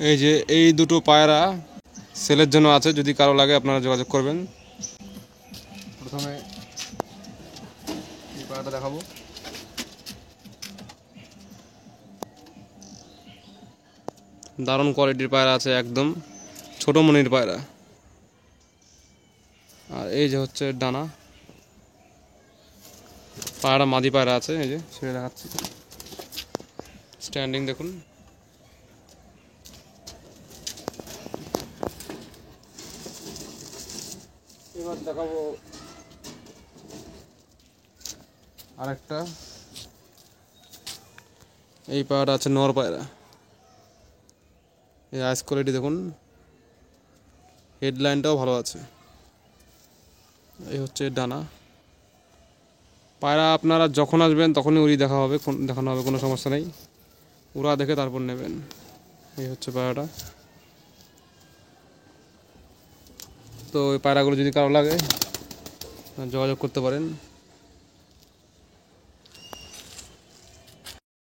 এই যে এই দুটো পায়রা সেলের জন্য আছে, যদি কারো লাগে আপনারা যোগাযোগ করবেন। প্রথমে এই পায়রাটা দেখাবো। দারুণ কোয়ালিটির পায়রা আছে, একদম ছোট মনির পায়রা। আর এই যে হচ্ছে ডানা, পায়রা মাদি পায়রা আছে, এই যে ছেড়ে দেখাচ্ছি, স্ট্যান্ডিং দেখুন। এবার দেখাবো আরেকটা, এই পায়রাটা আছে নর পায়রা। এই আইস কোয়ালিটি দেখুন, হেডলাইনটাও ভালো আছে। এই হচ্ছে ডানা। পায়রা আপনারা যখন আসবেন তখনই উড়ি দেখানো হবে, কোনো সমস্যা নেই। উড়া দেখে তারপর নেবেন। এই হচ্ছে পায়রাটা। তো এই পায়রাগুলো যদি কারো লাগে যোগাযোগ করতে পারেন।